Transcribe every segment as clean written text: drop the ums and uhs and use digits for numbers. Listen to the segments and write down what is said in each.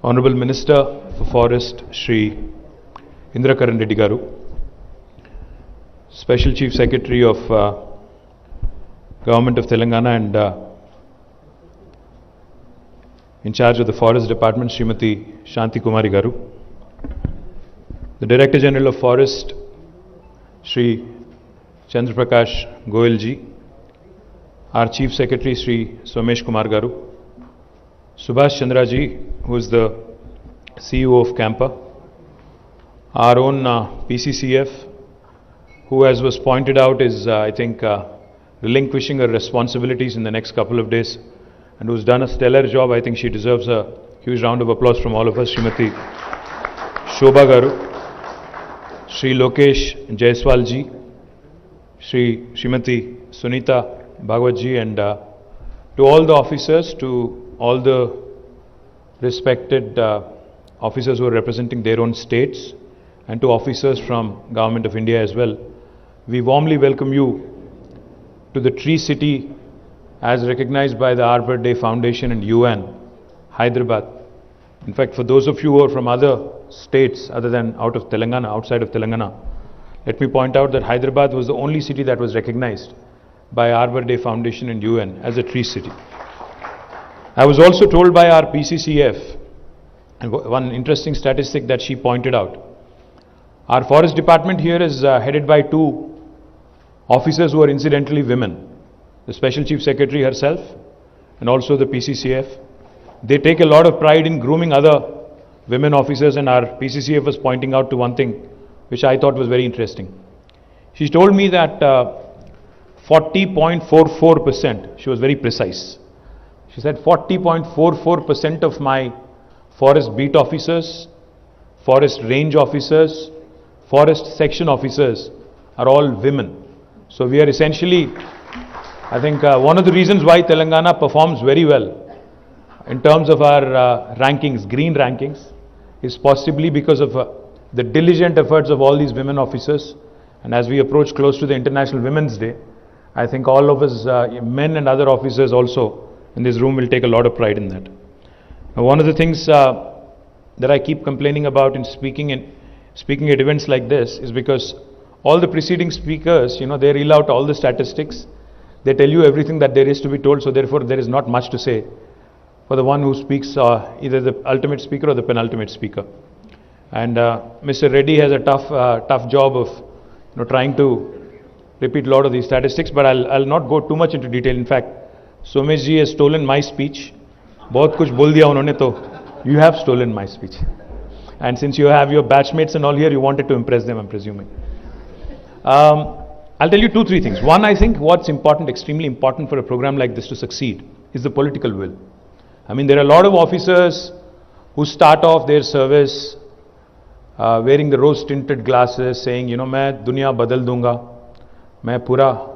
Honorable Minister for Forest, Shri Indra Reddy Garu, Special Chief Secretary of Government of Telangana and in charge of the Forest Department, Srimati Shanti Kumari Garu, the Director General of Forest, Shri Chandra Prakash Goyal ji, our Chief Secretary, Shri Somesh Kumar Garu, Subhash Chandra ji, who is the CEO of CAMPA, our own PCCF, who, as was pointed out, is relinquishing her responsibilities in the next couple of days, and who's done a stellar job. I think she deserves a huge round of applause from all of us. Srimati Shobha Garu, Shri Lokesh Jaiswal ji, Srimati Sunita Bhagwat ji, and to all the officers, to all the respected officers who are representing their own states, and to officers from Government of India as well, we warmly welcome you to the Tree City as recognized by the Arbor Day Foundation and UN, Hyderabad. In fact, for those of you who are from other states other than outside of Telangana, let me point out that Hyderabad was the only city that was recognized by Arbor Day Foundation and UN as a tree city. I was also told by our PCCF, and one interesting statistic that she pointed out, our forest department here is headed by two officers who are incidentally women, the Special Chief Secretary herself and also the PCCF. They take a lot of pride in grooming other women officers, and our PCCF was pointing out to one thing which I thought was very interesting. She told me that 40.44%, she was very precise. She said 40.44% of my forest beat officers, forest range officers, forest section officers are all women. So we are essentially, one of the reasons why Telangana performs very well in terms of our rankings, green rankings, is possibly because of the diligent efforts of all these women officers. And as we approach close to the International Women's Day, I think all of us, men and other officers also in this room, will take a lot of pride in that. Now, one of the things that I keep complaining about in speaking at events like this is because all the preceding speakers, they reel out all the statistics, they tell you everything that there is to be told, so therefore there is not much to say for the one who speaks, either the ultimate speaker or the penultimate speaker. And Mr. Reddy has a tough job of trying to repeat a lot of these statistics, but I'll not go too much into detail. In fact, Somesh ji has stolen my speech. बहुत कुछ बोल दिया उन्होंने, तो you have stolen my speech. And since you have your batchmates and all here, you wanted to impress them, I'm presuming. I'll tell you 2-3 things. One, I think what's important, extremely important for a program like this to succeed, is the political will. There are a lot of officers who start off their service wearing the rose-tinted glasses, saying, मैं दुनिया बदल दूंगा, मैं पूरा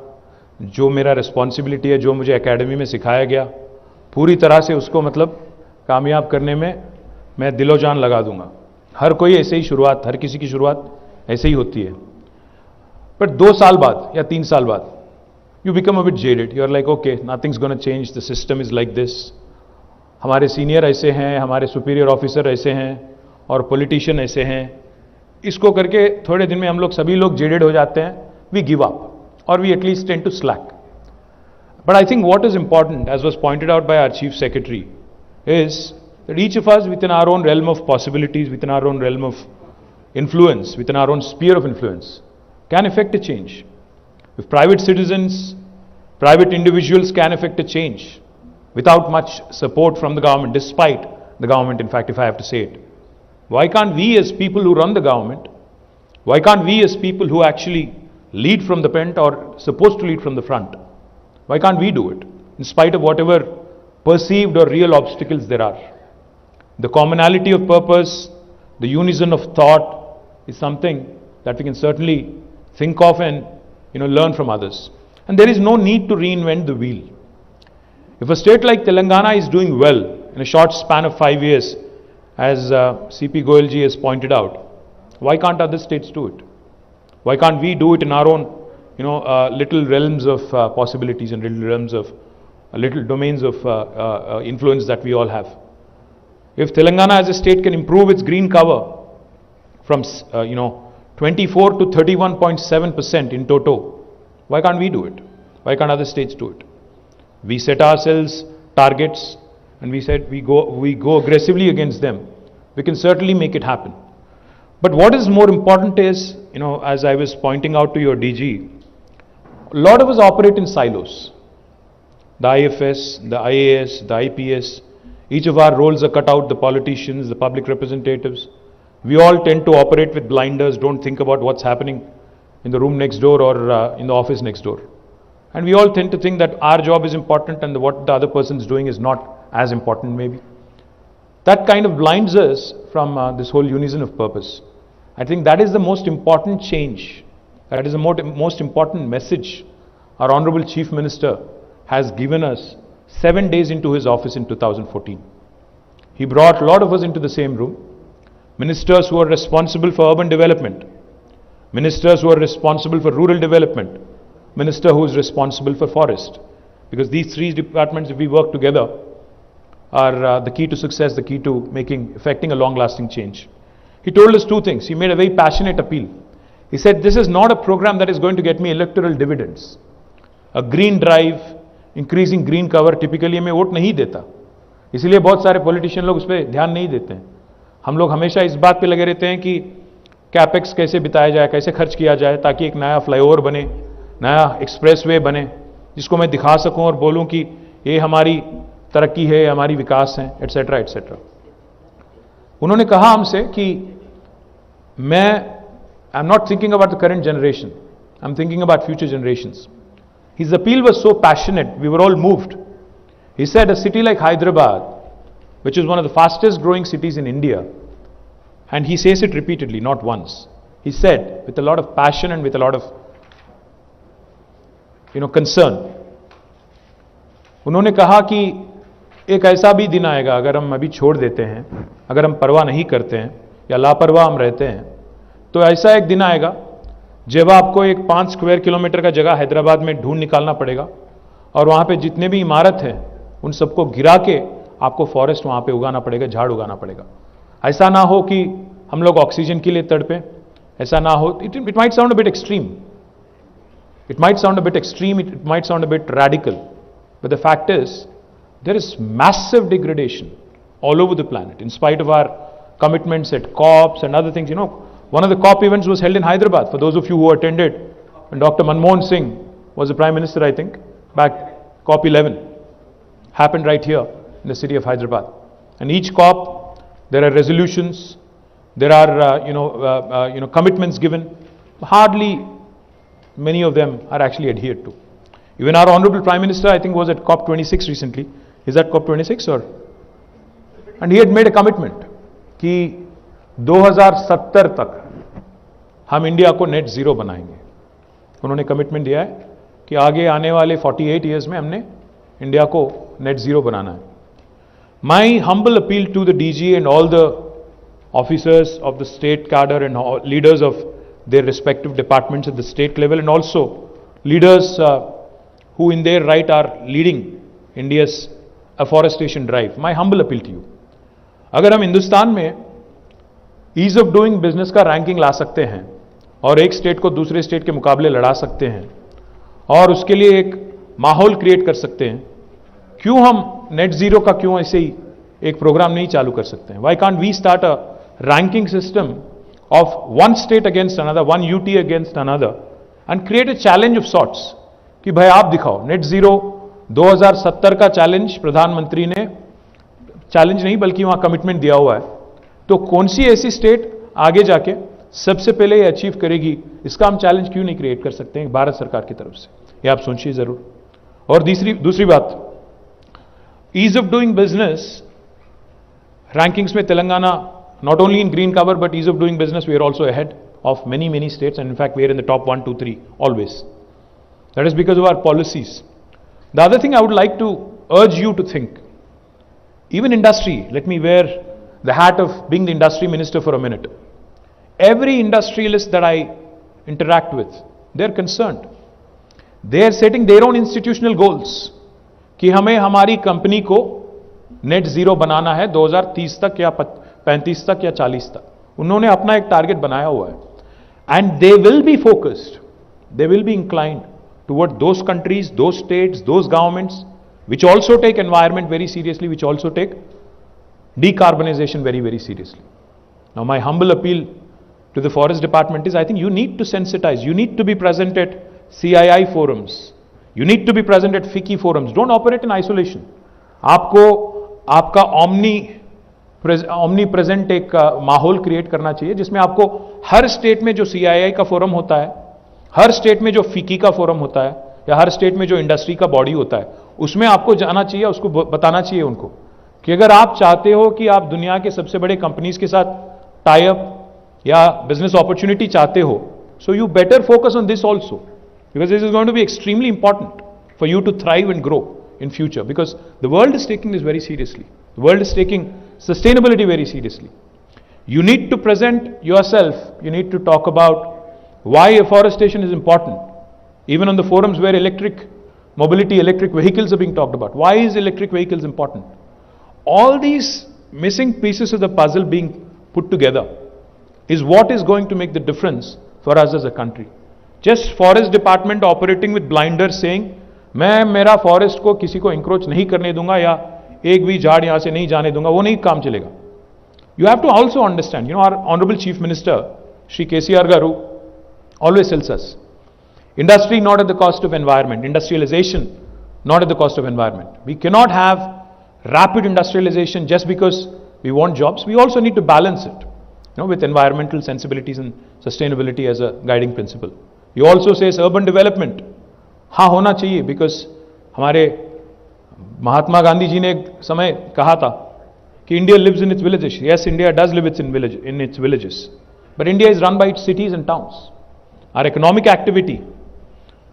जो मेरा responsibility है, जो मुझे एकेडमी में सिखाया गया, पूरी तरह से उसको कामयाब करने में मैं दिलो जान लगा दूंगा. हर कोई ऐसे ही शुरुआत, हर किसी की शुरुआत ऐसे ही होती है. पर 2 साल बाद या 3 साल बाद you become a bit jaded. You are like, okay, nothing's going to change, the system is like this. हमारे सीनियर ऐसे हैं, हमारे सुपीरियर ऑफिसर ऐसे हैं और पॉलिटिशियन ऐसे हैं. इसको करके थोड़े दिन में हम लोग सभी लोग जेडेड हो जाते हैं. We give up, or we at least tend to slack. But I think what is important, as was pointed out by our Chief Secretary, is that each of us within our own realm of possibilities, within our own realm of influence, within our own sphere of influence, can effect a change. If private citizens, private individuals can effect a change without much support from the government, despite the government, in fact, if I have to say it, why can't we as people who run the government, why can't we as people who actually lead from the front or supposed to lead from the front, why can't we do it in spite of whatever perceived or real obstacles there are? The commonality of purpose, the unison of thought is something that we can certainly think of and learn from others. And there is no need to reinvent the wheel. If a state like Telangana is doing well in a short span of 5 years, as CP Goyal ji has pointed out, why can't other states do it? Why can't we do it in our own little realms of possibilities and little realms of little domains of influence that we all have? If Telangana as a state can improve its green cover from 24 to 31.7% in toto, why can't we do it? Why can't other states do it? We set ourselves targets and we said we go aggressively against them. We can certainly make it happen. But what is more important is, as I was pointing out to your DG, a lot of us operate in silos. The IFS, the IAS, the IPS, each of our roles are cut out, the politicians, the public representatives. We all tend to operate with blinders, don't think about what's happening in the room next door or in the office next door. And we all tend to think that our job is important and what the other person is doing is not as important maybe. That kind of blinds us from this whole unison of purpose. I think that is the most important change. That is the most important message our Honorable Chief Minister has given us 7 days into his office in 2014. He brought a lot of us into the same room. Ministers who are responsible for urban development, ministers who are responsible for rural development, minister who is responsible for forest. Because these three departments, if we work together, are the key to success, the key to effecting a long-lasting change. He told us two things. He made a very passionate appeal. He said, this is not a program that is going to get me electoral dividends. A green drive, increasing green cover, typically हमें vote नहीं देता. इसलिए बहुत सारे politician लोग उस पर ध्यान नहीं देते हैं. हम लोग हमेशा इस बात पे लगे रहते हैं कि कैपेक्स कैसे बिताया जाए, कैसे खर्च किया जाए, ताकि एक नया फ्लाईओवर बने, नया एक्सप्रेसवे बने, जिसको मैं दिखा सकूं और बोलूं कि ये हमारी तरक्की है, हमारी विकास है, एटसेट्रा एटसेट्रा. उन्होंने कहा हमसे कि I am not thinking about the current generation, I am thinking about future generations. His appeal was so passionate, we were all moved. He said a city like Hyderabad, which is one of the fastest growing cities in India, and he says it repeatedly, not once. He said with a lot of passion and with a lot of concern. उन्होंने कहा कि एक ऐसा भी दिन आएगा अगर हम अभी छोड़ देते हैं, अगर हम परवाह नहीं करते हैं या लापरवाह हम रहते हैं, तो ऐसा एक दिन आएगा जब आपको एक 5 स्क्वायर किलोमीटर का जगह हैदराबाद में ढूंढ निकालना पड़ेगा और वहां पे जितने भी इमारत हैं उन सबको गिरा के आपको फॉरेस्ट वहां पे उगाना पड़ेगा, झाड़ उगाना पड़ेगा. ऐसा ना हो कि हम लोग ऑक्सीजन के लिए तड़पे, ऐसा ना हो. It might sound a bit extreme, it might sound a bit extreme, it might sound a bit radical, but the fact is there is massive degradation all over the planet in spite of our commitments at COPs and other things. One of the COP events was held in Hyderabad. For those of you who attended, when Dr. Manmohan Singh was the Prime Minister, I think, back COP 11, happened right here in the city of Hyderabad. And each COP, there are resolutions, there are commitments given. Hardly many of them are actually adhered to. Even our Honorable Prime Minister, I think, was at COP 26 recently. Is that COP 26 or? And he had made a commitment कि 2070 तक हम India को net zero बनाएंगे. उन्होंने commitment दिया है कि आगे आने वाले 48 ईयर्स में हमने इंडिया को नेट जीरो बनाना है. My humble appeal to the DG and all the officers of the state cadre and leaders of their respective departments at the state level and also leaders who in their right are leading India's afforestation drive. My humble appeal to you. अगर हम हिंदुस्तान में ease of doing business का ranking ला सकते हैं और एक state को दूसरे स्टेट के मुकाबले लड़ा सकते हैं और उसके लिए एक माहौल क्रिएट कर सकते हैं, क्यों हम नेट जीरो का क्यों ऐसे ही एक प्रोग्राम नहीं चालू कर सकते हैं? Why can't we start a ranking system of one state against another, one UT against another and create a challenge of sorts कि भाई आप दिखाओ नेट जीरो 2070 का चैलेंज प्रधानमंत्री ने, चैलेंज नहीं बल्कि वहां कमिटमेंट दिया हुआ है, तो कौन सी ऐसी स्टेट आगे जाके सबसे पहले ये अचीव करेगी, इसका हम चैलेंज क्यों नहीं क्रिएट कर सकते हैं भारत सरकार की तरफ से? ये आप सोचिए जरूर. और दूसरी बात, ease of doing business rankings में Telangana not only in green cover but ease of doing business we are also ahead of many states, and in fact we are in the top 1, 2, 3 always. That is because of our policies. The other thing I would like to urge you to think, even industry, let me wear the hat of being the industry minister for a minute. Every industrialist that I interact with, they're concerned. They're setting their own institutional goals कि हमें हमारी company को net zero बनाना है 2030 तक या 35 तक या 40 तक. उन्होंने अपना एक टारगेट बनाया हुआ है. And they will be focused, they will be inclined toward those countries, those states, those governments which also take environment very seriously, which also take decarbonization very, very seriously. Now, my humble appeal to the Forest Department is, I think you need to sensitize. You need to be present at CII forums. You need to be present at FICCI forums. Don't operate in isolation. आपको आपका omni present एक माहौल create करना चाहिए जिसमें आपको हर state में जो CII का फोरम होता है, हर स्टेट में जो फिकी का फोरम होता है, या हर स्टेट में जो इंडस्ट्री का बॉडी होता है, उसमें आपको जाना चाहिए, उसको बताना चाहिए उनको कि अगर आप चाहते हो कि आप दुनिया के सबसे बड़े कंपनीज के साथ टाई अप या बिजनेस अपॉर्चुनिटी चाहते हो, so you better focus on this also, because this is going to be extremely important for you to thrive and grow in future, because the world is taking this very seriously. The world is taking sustainability very seriously. You need to present yourself, you need to talk about why afforestation is important, even on the forums where electric mobility, electric vehicles are being talked about. Why is electric vehicles important? All these missing pieces of the puzzle being put together is what is going to make the difference for us as a country. Just forest department operating with blinders saying, मैं मेरा forest को किसी को encroach नहीं करने दूंगा या एक भी झाड़ यहां से नहीं जाने दूंगा, वो नहीं काम चलेगा. You have to also understand, our Honorable Chief Minister, Shri KCR Garu, always tells us, industry not at the cost of environment, industrialization not at the cost of environment. We cannot have rapid industrialization just because we want jobs. We also need to balance it, with environmental sensibilities and sustainability as a guiding principle. He also says urban development, हाँ होना चाहिए, because हमारे महात्मा गांधी जी ने एक समय कहा था कि India lives in its villages. Yes, India does live in its villages, but India is run by its cities and towns. Our economic activity,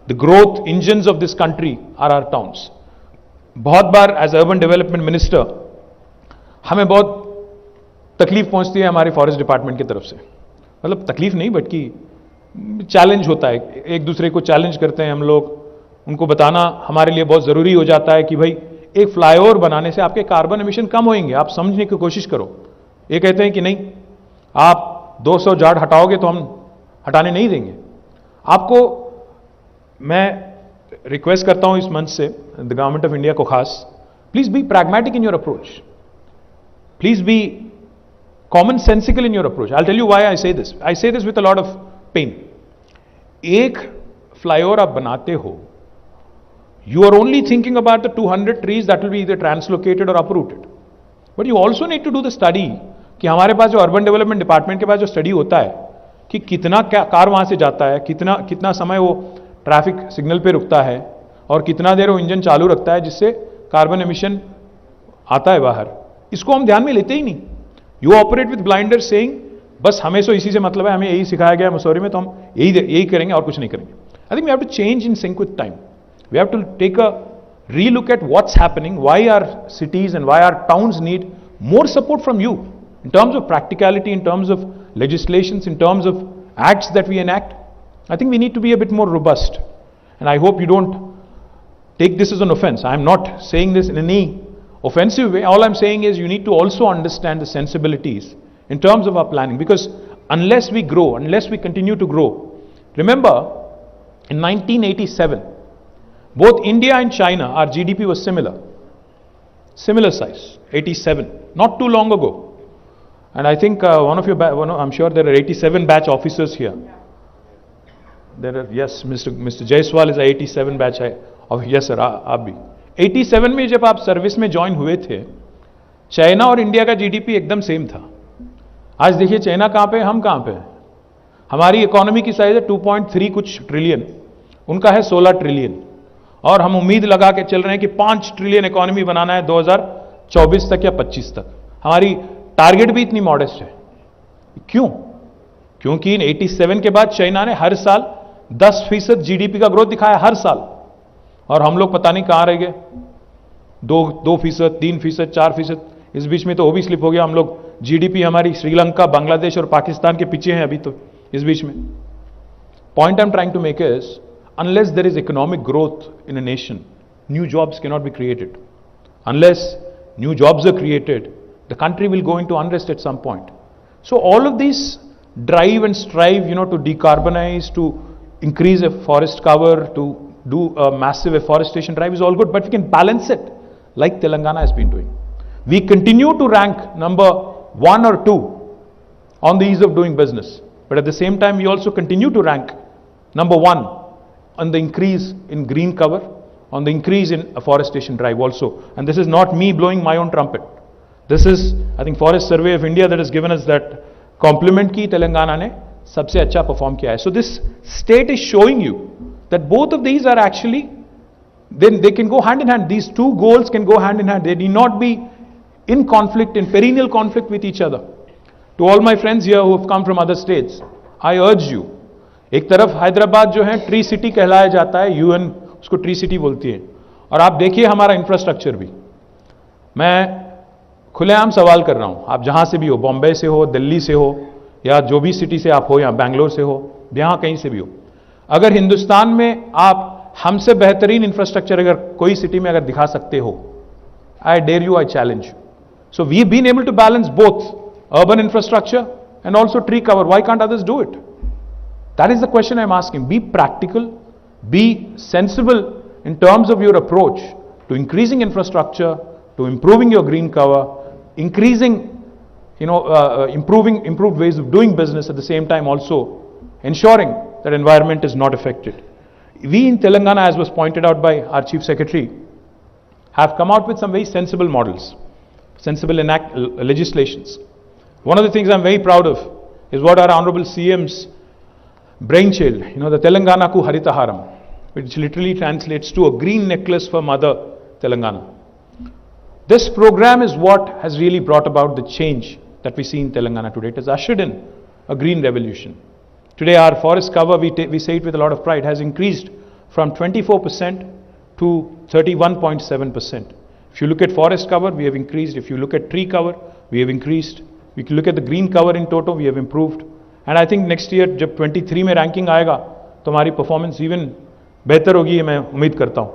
the growth engines of this country are our towns. बहुत बार as urban development minister हमें बहुत तकलीफ पहुंचती है हमारे forest department की तरफ से. मतलब तकलीफ नहीं, बल्कि चैलेंज होता है, एक दूसरे को चैलेंज करते हैं हम लोग. उनको बताना हमारे लिए बहुत ज़रूरी हो जाता है कि भाई एक फ्लाईओवर बनाने से आपके कार्बन एमिशन कम होंगे, आप समझने की कोशिश करो. ये कहते हैं कि नहीं, आप 200 झाड़ हटाओगे तो हम हटाने नहीं देंगे. आपको मैं रिक्वेस्ट करता हूं इस मंच से द गवर्नमेंट ऑफ इंडिया को खास, please be pragmatic in your approach, please be common sensical in your approach. I tell you why I say this with a lot of pain. एक फ्लाईओवर आप बनाते हो, you are only thinking about the 200 trees that will be either translocated or uprooted, but you also need to do the study कि हमारे पास जो urban development department के पास जो study होता है कि कितना कार वहां से जाता है, कितना समय वो ट्रैफिक सिग्नल पे रुकता है और कितना देर वो इंजन चालू रखता है जिससे कार्बन एमिशन आता है बाहर. इसको हम ध्यान में लेते ही नहीं. You operate with blinders saying बस हमें तो इसी से मतलब है, हमें यही सिखाया गया मसूरी में, तो हम यही करेंगे और कुछ नहीं करेंगे. I think we have to change in sync with time. We have to take a relook at what's happening, why our cities and why our towns need more support from you in terms of practicality, in terms of legislations, in terms of acts that we enact. I think we need to be a bit more robust. And I hope you don't take this as an offense. I am not saying this in any offensive way. All I'm saying is you need to also understand the sensibilities in terms of our planning, because unless we grow, unless we continue to grow, remember in 1987, both India and China, our GDP was similar size, 87, not too long ago. And I think I'm sure there are 87 batch officers here. There are, yes, Mr. Jaiswal is a 87 batch of, yes sir, आप भी. 87 में जब आप service में join हुए थे, China और India का जीडीपी एकदम सेम था. आज देखिए चाइना कहाँ पे, हम कहाँ पे. हमारी इकोनॉमी की साइज है 2.3 कुछ ट्रिलियन, उनका है 16 ट्रिलियन. और हम उम्मीद लगा के चल रहे हैं कि 5 ट्रिलियन इकोनॉमी बनाना है 2024 तक या 25 तक. हमारी टारगेट भी इतनी मॉडेस्ट है. क्यों? क्योंकि इन 87 के बाद चाइना ने हर साल 10% जीडीपी का ग्रोथ दिखाया, हर साल, और हम लोग पता नहीं कहां रह गए. 2%, 3%, 4%. इस बीच में तो वो भी स्लिप हो गया. हम लोग जीडीपी हमारी श्रीलंका, बांग्लादेश और पाकिस्तान के पीछे हैं अभी तो इस बीच में. Point I am trying to make is, unless there is economic growth in a nation, new jobs cannot be created. Unless new jobs are created, the country will go into unrest at some point. So all of these drive and strive, to decarbonize, to increase a forest cover, to do a massive afforestation drive is all good, but we can balance it like Telangana has been doing. We continue to rank number 1 or 2 on the ease of doing business, but at the same time we also continue to rank number 1 on the increase in green cover, on the increase in afforestation drive also. And this is not me blowing my own trumpet. This is, I think, Forest Survey of India that has given us that compliment ki Telangana ne sabse acha perform kiya hai. So this state is showing you that both of these are actually, then they can go hand in hand. These two goals can go hand in hand. They need not be in conflict, in perennial conflict with each other. To all my friends here who have come from other states, I urge you, एक तरफ हैदराबाद जो है tree city कहलाया जाता है, UN उसको tree city बोलती है, और आप देखिए हमारा इंफ्रास्ट्रक्चर भी. मैं खुलेआम सवाल कर रहा हूं, आप जहां से भी हो, बॉम्बे से हो, दिल्ली से हो, या जो भी सिटी से आप हो, या बैंगलोर से हो, यहां कहीं से भी हो, अगर हिंदुस्तान में आप हमसे बेहतरीन इंफ्रास्ट्रक्चर अगर कोई सिटी में अगर दिखा सकते हो, I dare you, I challenge you. So we've been able to balance both urban infrastructure and also tree cover. Why can't others do it? That is the question I'm asking. Be practical, be sensible in terms of your approach to increasing infrastructure, to improving your green cover, increasing, improved ways of doing business, at the same time also ensuring that environment is not affected. We in Telangana, as was pointed out by our Chief Secretary, have come out with some very sensible models, sensible legislations. One of the things I'm very proud of is what our Honorable CM's brainchild, the Telangana Ku Haritaharam, which literally translates to a green necklace for Mother Telangana. This program is what has really brought about the change that we see in Telangana today. It has ushered in a green revolution. Today our forest cover, we say it with a lot of pride, has increased from 24% to 31.7%. If you look at forest cover, we have increased. If you look at tree cover, we have increased. We can look at the green cover in total, we have improved. And I think next year, जब 23 में ranking आएगा, तो हमारी performance even बेहतर होगी, मैं उम्मीद करता हूँ.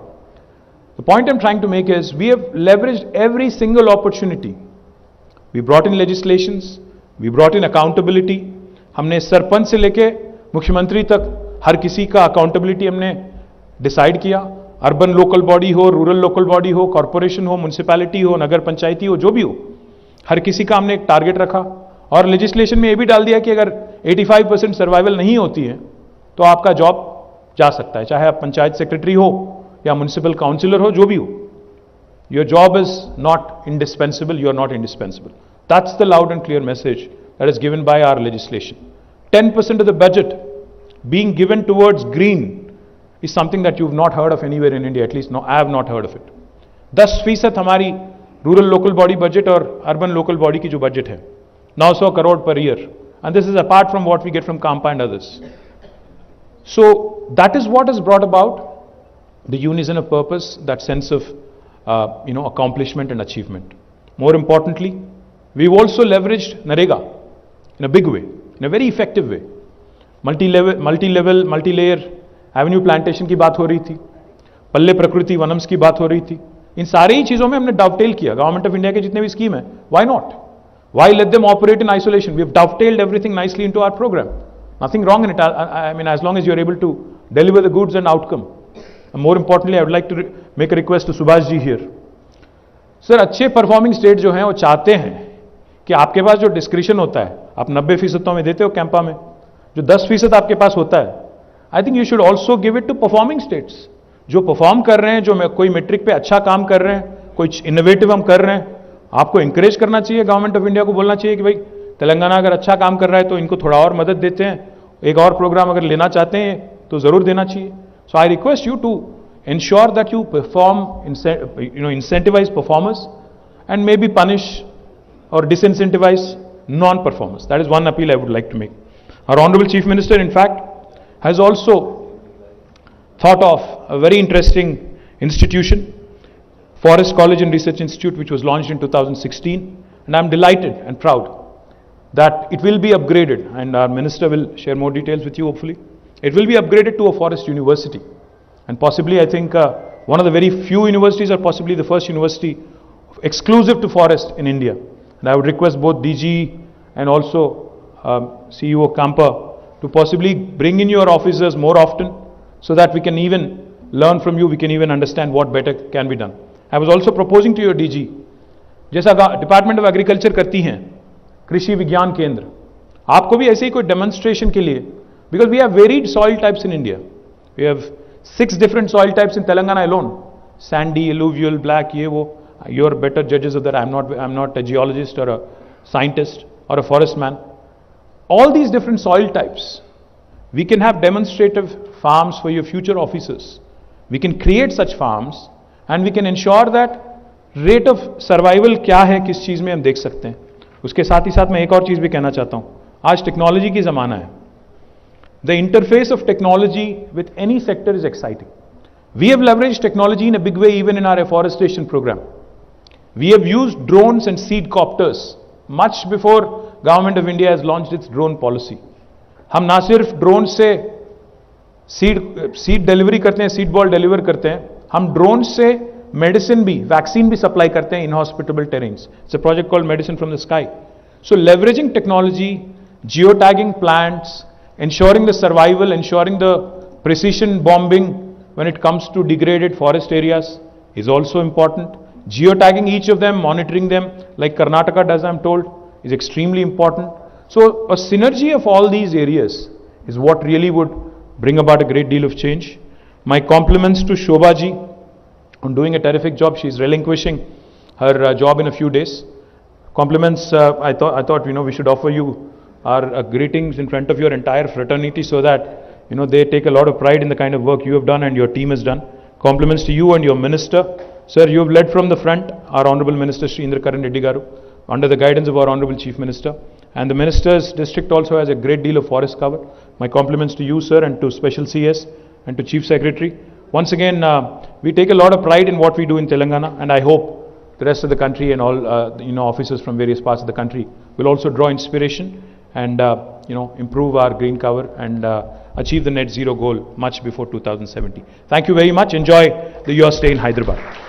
The point I'm trying to make is, we have leveraged every single opportunity. We brought in legislations, we brought in accountability. हमने सरपंच से लेके मुख्यमंत्री तक हर किसी का अकाउंटेबिलिटी हमने डिसाइड किया. अर्बन लोकल बॉडी हो, रूरल लोकल बॉडी हो, कॉर्पोरेशन हो, म्युनिसिपैलिटी हो, नगर पंचायती हो, जो भी हो, हर किसी का हमने एक टारगेट रखा. और लेजिस्लेशन में ये भी डाल दिया कि अगर 85% सर्वाइवल नहीं होती है तो आपका जॉब जा सकता है, चाहे आप पंचायत सेक्रेटरी हो या म्युनिसिपल काउंसिलर हो, जो भी हो. Your job is not indispensable, you are not indispensable. That's the loud and clear message that is given by our legislation. 10% of the budget being given towards green is something that you've not heard of anywhere in India, at least no, I have not heard of it. 10% हमारी rural local body budget और urban local body की जो budget है 900 crore per year, and this is apart from what we get from CAMPA and others. So that is what has brought about the unison of purpose, that sense of accomplishment and achievement. More importantly, we've also leveraged NREGA in a big way, in a very effective way. multi-layer Avenue plantation की बात हो रही थी, पल्ले प्रकृति वनम्स की बात हो रही थी. इन सारी ही चीजों में हमने डवटेल किया. गवर्नमेंट ऑफ इंडिया के जितने भी स्कीम है, why not, why let them operate in isolation. We have dovetailed everything nicely into our programme. Nothing wrong in it. I mean, as long as you are able to deliver the goods and outcome. More importantly, I would like to make a request to Subhash ji here. Sir, अच्छे performing state जो हैं वो चाहते हैं कि आपके पास जो discretion होता है, आप 90% में देते हो कैंपा में, जो 10% आपके पास होता है, I think you should also give it to performing states. जो परफॉर्म कर रहे हैं, जो कोई मेट्रिक पे अच्छा काम कर रहे हैं, कोई इनोवेटिव हम कर रहे हैं, आपको इंकरेज करना चाहिए. गवर्नमेंट ऑफ इंडिया को बोलना चाहिए कि भाई तेलंगाना अगर अच्छा काम कर रहा है तो इनको थोड़ा और मदद देते हैं, एक और प्रोग्राम अगर लेना चाहते हैं तो जरूर देना चाहिए. So I request you to ensure that you perform, incentivize performers and maybe punish or disincentivize non-performers. That is one appeal I would like to make. Our Honorable Chief Minister, in fact, has also thought of a very interesting institution, Forest College and Research Institute, which was launched in 2016, and I'm delighted and proud that it will be upgraded, and our Minister will share more details with you hopefully. It will be upgraded to a forest university. And possibly, I think, one of the very few universities, or possibly the first university exclusive to forest in India. And I would request both DG and also CEO CAMPA to possibly bring in your officers more often so that we can even learn from you, we can even understand what better can be done. I was also proposing to your DG, जैसा department of agriculture करती हैं कृषि विज्ञान केंद्र, आपको भी ऐसे ही कोई डेमोन्स्ट्रेशन के लिए, because we have varied soil types in India, we have 6 different soil types in Telangana alone, sandy, alluvial, black, ये वो. You are better judges of that. I'm not a geologist or a scientist or a forest man. All these different soil types, we can have demonstrative farms for your future officers. We can create such farms and we can ensure that rate of survival क्या है, किस चीज़ में हम देख सकते हैं. उसके साथ ही साथ मैं एक और चीज़ भी कहना चाहता हूँ. आज टेक्नोलॉजी की ज़माना है. The interface of technology with any sector is exciting. We have leveraged technology in a big way even in our afforestation program. We have used drones and seed copters much before Government of India has launched its drone policy. हम ना सिर्फ drone से seed delivery करते हैं, seed ball deliver करते हैं, हम drone से मेडिसिन भी, वैक्सीन भी सप्लाई करते हैं in hospitable terrains. It's a project called medicine from the sky. So leveraging technology, geotagging plants, ensuring the survival, ensuring the precision bombing when it comes to degraded forest areas is also important. Geotagging each of them, monitoring them like Karnataka does, I'm told, is extremely important. So a synergy of all these areas is what really would bring about a great deal of change. My compliments to Shobha ji on doing a terrific job. She's relinquishing her job in a few days. Compliments, I thought we should offer you our greetings in front of your entire fraternity so that they take a lot of pride in the kind of work you have done and your team has done. Compliments to you and your minister. Sir, you have led from the front, our Honourable Minister Sri Indra Karan Reddy Garu, under the guidance of our Honourable Chief Minister. And the Minister's district also has a great deal of forest cover. My compliments to you, sir, and to Special CS and to Chief Secretary. Once again, we take a lot of pride in what we do in Telangana, and I hope the rest of the country and all officers from various parts of the country will also draw inspiration and improve our green cover and achieve the net zero goal much before 2070. Thank you very much. Enjoy your stay in Hyderabad.